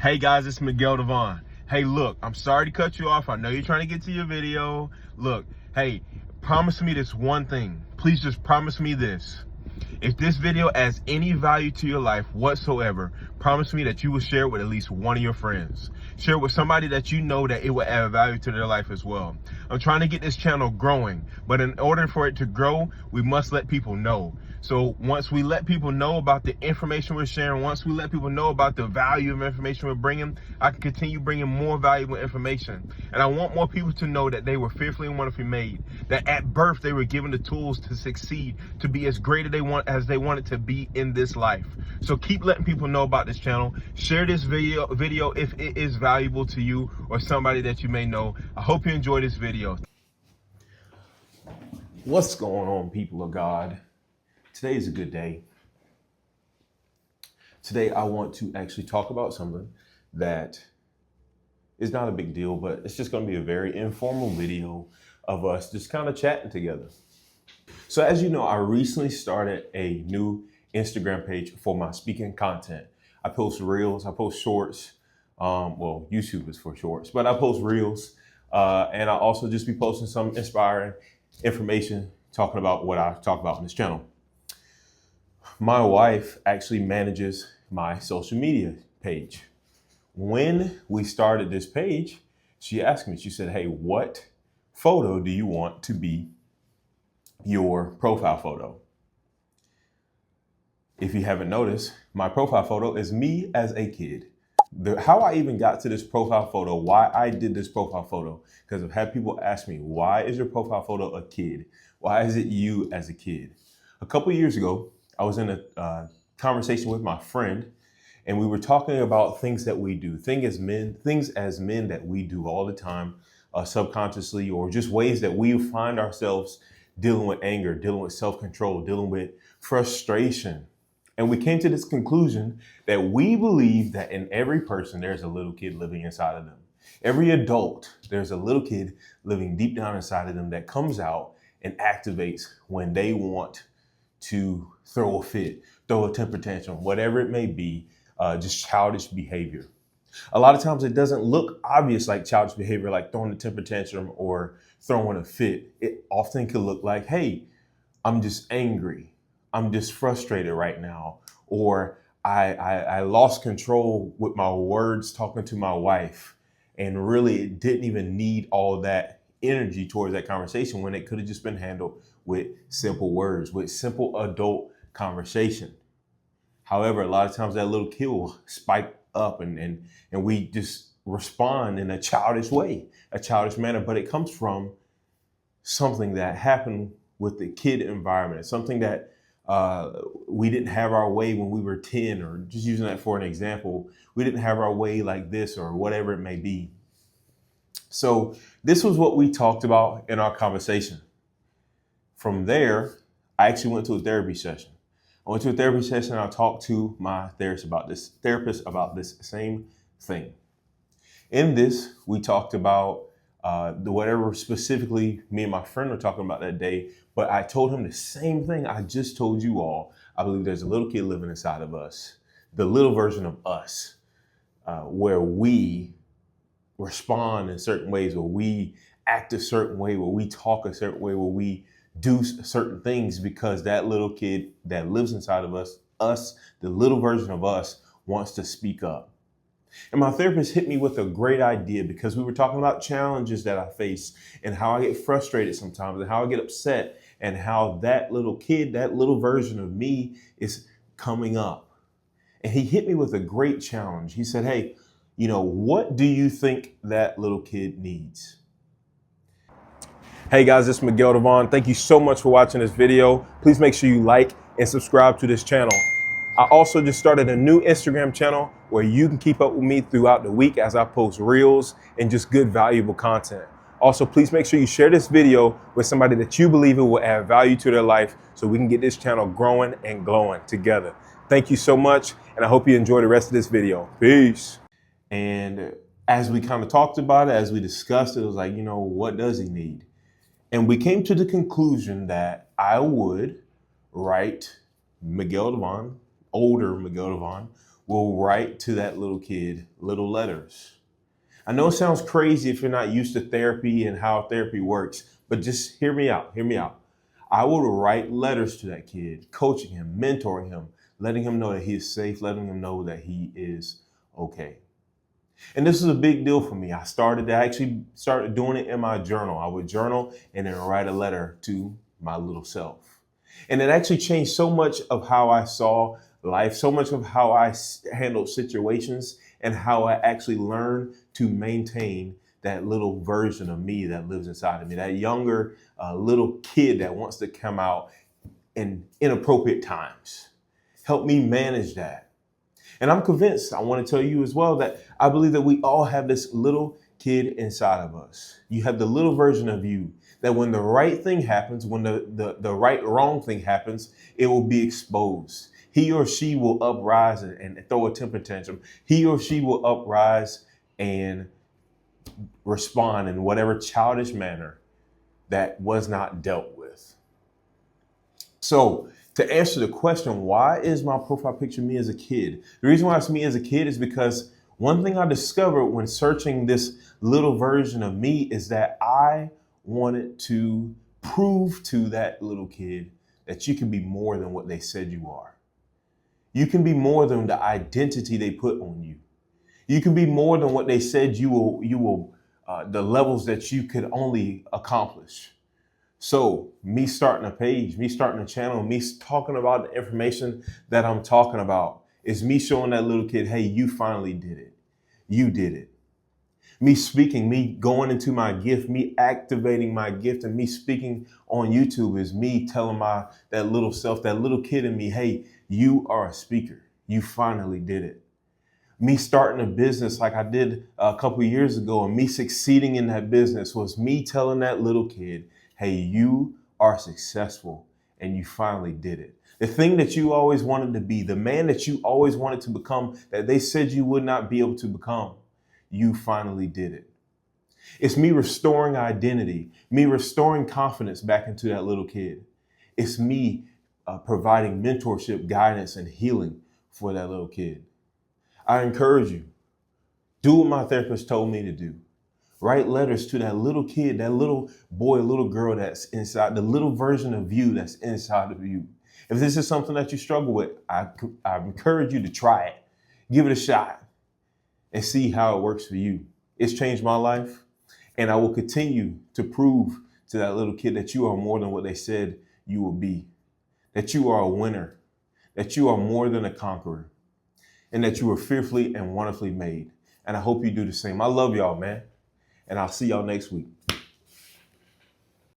Hey guys, it's Miguel Devon. Hey, look, I'm sorry to cut you off. I know you're trying to get to your video. Look, hey, promise me this one thing. Please just promise me this. If this video adds any value to your life whatsoever, promise me that you will share it with at least one of your friends. Share it with somebody that you know that it will add value to their life as well. I'm trying to get this channel growing, but in order for it to grow, we must let people know. So once we let people know about the information we're sharing, once we let people know about the value of information we're bringing, I can continue bringing more valuable information. And I want more people to know that they were fearfully and wonderfully made, that at birth they were given the tools to succeed, to be as great as they wanted to be in this life. So keep letting people know about this channel. Share this video if it is valuable to you or somebody that you may know. I hope you enjoy this video. What's going on, people of God? Today is a good day. Today I want to actually talk about something that is not a big deal, but it's just going to be a very informal video of us just kind of chatting together. So as you know, I recently started a new Instagram page for my speaking content. I post reels, I post shorts. Well, YouTube is for shorts, but I post reels. And I also just be posting some inspiring information talking about what I talk about on this channel. My wife actually manages my social media page. When we started this page, she asked me, she said, hey, what photo do you want to be your profile photo? If you haven't noticed, my profile photo is me as a kid. How I even got to this profile photo, why I did this profile photo, because I've had people ask me, why is your profile photo a kid? Why is it you as a kid? A couple of years ago, I was in a conversation with my friend, and we were talking about things that we do, things as men that we do all the time, subconsciously, or just ways that we find ourselves dealing with anger, dealing with self-control, dealing with frustration. And we came to this conclusion that we believe that in every person, there's a little kid living inside of them. Every adult, there's a little kid living deep down inside of them that comes out and activates when they want to throw a fit, throw a temper tantrum, whatever it may be, just childish behavior. A lot of times it doesn't look obvious like childish behavior, like throwing a temper tantrum or throwing a fit. It often can look like, hey, I'm just angry. I'm just frustrated right now. Or I lost control with my words talking to my wife, and really it didn't even need all that energy towards that conversation when it could have just been handled with simple words, with simple adult conversation. However, a lot of times that little kid will spike up and we just respond in a childish way, a childish manner, but it comes from something that happened with the kid environment, something that we didn't have our way when we were 10, or just using that for an example, we didn't have our way like this or whatever it may be. So this was what we talked about in our conversation. From there, I actually went to a therapy session. I went to a therapy session and I talked to my therapist about this same thing. In this, we talked about whatever specifically me and my friend were talking about that day, but I told him the same thing I just told you all. I believe there's a little kid living inside of us, the little version of us, where we respond in certain ways, where we act a certain way, where we talk a certain way, where we do certain things because that little kid that lives inside of us, the little version of us, wants to speak up. And my therapist hit me with a great idea because we were talking about challenges that I face and how I get frustrated sometimes and how I get upset and how that little kid, that little version of me is coming up. And he hit me with a great challenge. He said, hey, what do you think that little kid needs? Hey guys, this is Miguel Devon. Thank you so much for watching this video. Please make sure you like and subscribe to this channel. I also just started a new Instagram channel where you can keep up with me throughout the week as I post reels and just good, valuable content. Also, please make sure you share this video with somebody that you believe it will add value to their life so we can get this channel growing and glowing together. Thank you so much, and I hope you enjoy the rest of this video. Peace. And as we kind of talked about it, as we discussed it, was like, what does he need? And we came to the conclusion that I would write Miguel Devon, older Miguel Devon, will write to that little kid little letters. I know it sounds crazy if you're not used to therapy and how therapy works, but just hear me out. Hear me out. I would write letters to that kid, coaching him, mentoring him, letting him know that he is safe, letting him know that he is okay. And this is a big deal for me. I actually started doing it in my journal. I would journal and then write a letter to my little self. And it actually changed so much of how I saw life, so much of how I handled situations, and how I actually learned to maintain that little version of me that lives inside of me, that younger little kid that wants to come out in inappropriate times. Help me manage that. And I'm convinced, I want to tell you as well, that I believe that we all have this little kid inside of us. You have the little version of you that when the right thing happens, when the right wrong thing happens, it will be exposed. He or she will uprise and throw a temper tantrum. He or she will uprise and respond in whatever childish manner that was not dealt with. So to answer the question, why is my profile picture me as a kid? The reason why it's me as a kid is because one thing I discovered when searching this little version of me is that I wanted to prove to that little kid that you can be more than what they said you are. You can be more than the identity they put on you. You can be more than what they said you will, the levels that you could only accomplish. So me starting a page, me starting a channel, me talking about the information that I'm talking about is me showing that little kid, hey, you finally did it. You did it. Me speaking, me going into my gift, me activating my gift, and me speaking on YouTube is me telling that little self, that little kid in me, hey, you are a speaker. You finally did it. Me starting a business like I did a couple of years ago and me succeeding in that business was me telling that little kid, hey, you are successful and you finally did it. The thing that you always wanted to be, the man that you always wanted to become, that they said you would not be able to become, you finally did it. It's me restoring identity, me restoring confidence back into that little kid. It's me providing mentorship, guidance, and healing for that little kid. I encourage you, do what my therapist told me to do. Write letters to that little kid, that little boy, little girl that's inside, the little version of you that's inside of you. If this is something that you struggle with, I encourage you to try it. Give it a shot and see how it works for you. It's changed my life, and I will continue to prove to that little kid that you are more than what they said you will be, that you are a winner, that you are more than a conqueror, and that you were fearfully and wonderfully made. And I hope you do the same. I love y'all, man. And I'll see y'all next week.